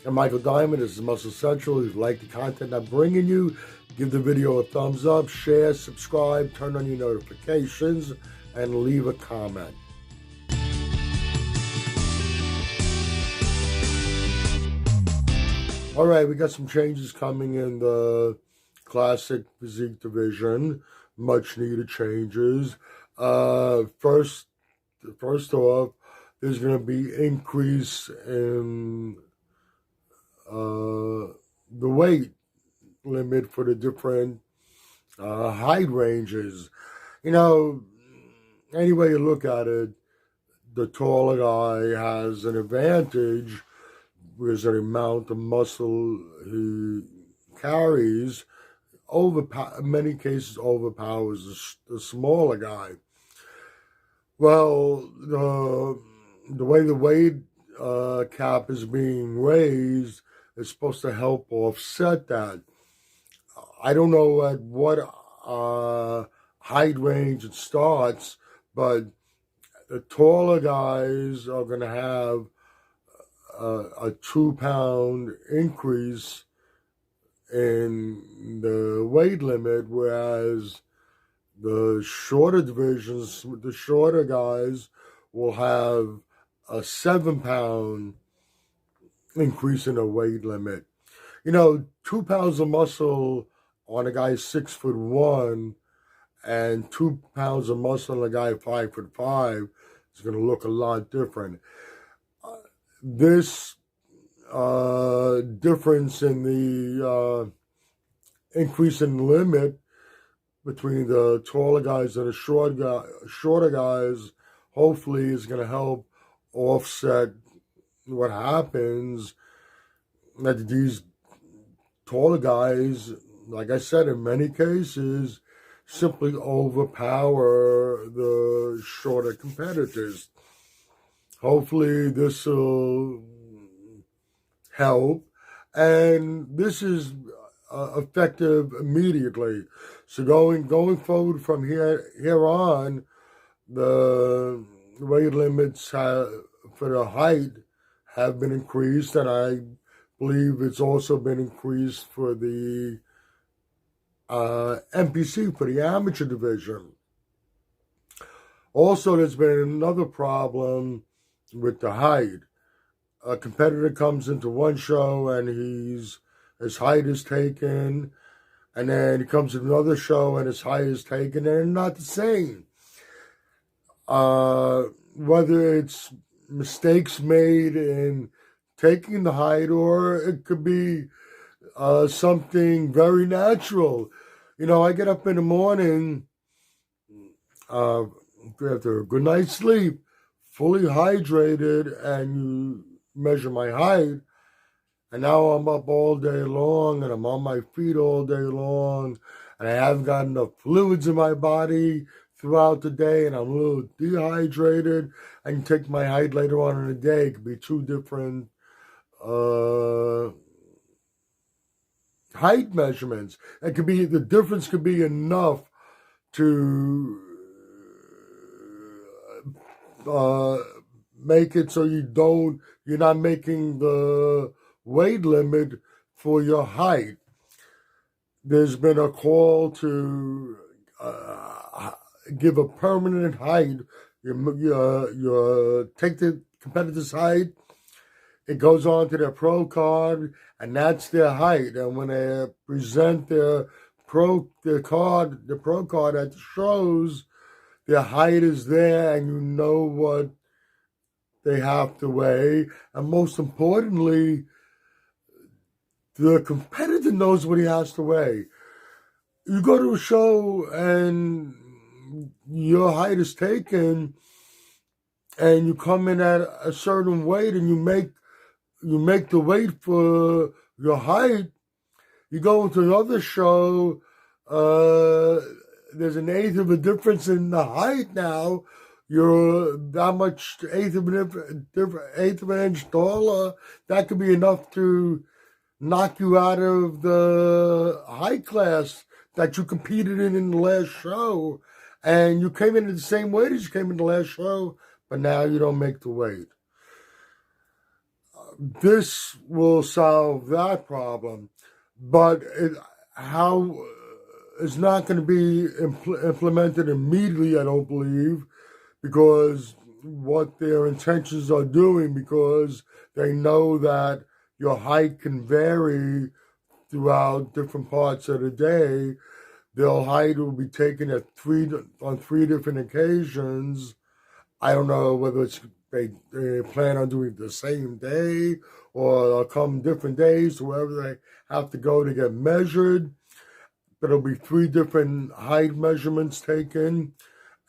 I'm Michael Diamond. This is Muscle Central. If you like the content I'm bringing you, give the video a thumbs up, share, subscribe, turn on your notifications, and leave a comment. All right, we got some changes coming in the Classic Physique division. Much needed changes. First off, there's going to be increase in the weight limit for the different height ranges. You know, any way you look at it, the taller guy has an advantage because of the amount of muscle he carries. In many cases, overpowers the smaller guy. Well, the way the weight cap is being raised is supposed to help offset that. I don't know at what height range it starts, but the taller guys are going to have a 2-pound increase in the weight limit, whereas the shorter divisions, the shorter guys will have a 7-pound increase in the weight limit. 2 pounds of muscle on a guy 6'1" and 2 pounds of muscle on a guy 5'5" is going to look a lot different. This difference in the increase in limit between the taller guys and the shorter guys hopefully is going to help offset what happens that these taller guys, like I said, in many cases, simply overpower the shorter competitors. Hopefully this will help, and this is effective immediately. So going forward from here on, the weight limits for the height have been increased, and I believe it's also been increased for the NPC, for the amateur division. Also, there's been another problem with the height. A competitor comes into one show and his height is taken, and then he comes to another show and his height is taken, and they're not the same. Whether it's mistakes made in taking the height, or it could be something very natural. I get up in the morning after a good night's sleep, fully hydrated, and you measure my height, and now I'm up all day long, and I'm on my feet all day long, and I haven't got enough fluids in my body throughout the day, and I'm a little dehydrated. I can take my height later on in the day. It could be two different height measurements. The difference could be enough to make it so you're not making the weight limit for your height. There's been a call to give a permanent height. You take the competitor's height, it goes on to their pro card, and that's their height. And when they present their pro card at the shows, their height is there, and you know what they have to weigh. And most importantly, the competitor knows what he has to weigh. You go to a show and your height is taken, and you come in at a certain weight, and you make the weight for your height. You go into another show, there's an eighth of a difference in the height now. You're that much eighth of an inch taller. That could be enough to knock you out of the height class that you competed in the last show. And you came in at the same weight as you came in the last show, but now you don't make the weight. this will solve that problem, but it's not going to be implemented immediately, I don't believe, because what their intentions are doing, because they know that your height can vary throughout different parts of the day. Their height will be taken on three different occasions. I don't know whether they plan on doing it the same day or they'll come different days to wherever they have to go to get measured. But it'll be three different height measurements taken,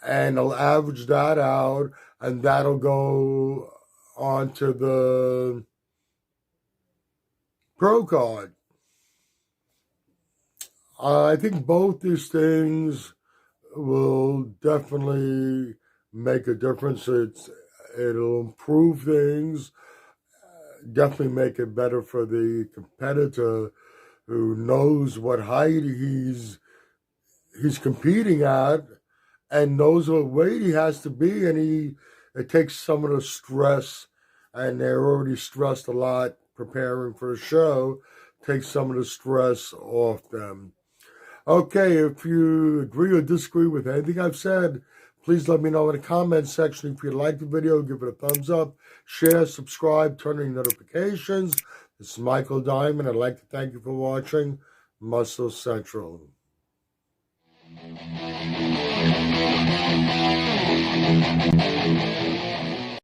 and they'll average that out, and that'll go onto the Pro card. I think both these things will definitely make a difference. It'll improve things, definitely make it better for the competitor who knows what height he's competing at and knows what weight he has to be, and it takes some of the stress, and they're already stressed a lot preparing for a show, takes some of the stress off them. Okay, if you agree or disagree with anything I've said, please let me know in the comments section. If you like the video, give it a thumbs up, share, subscribe, turn on notifications. This is Michael Diamond. I'd like to thank you for watching Muscle Central.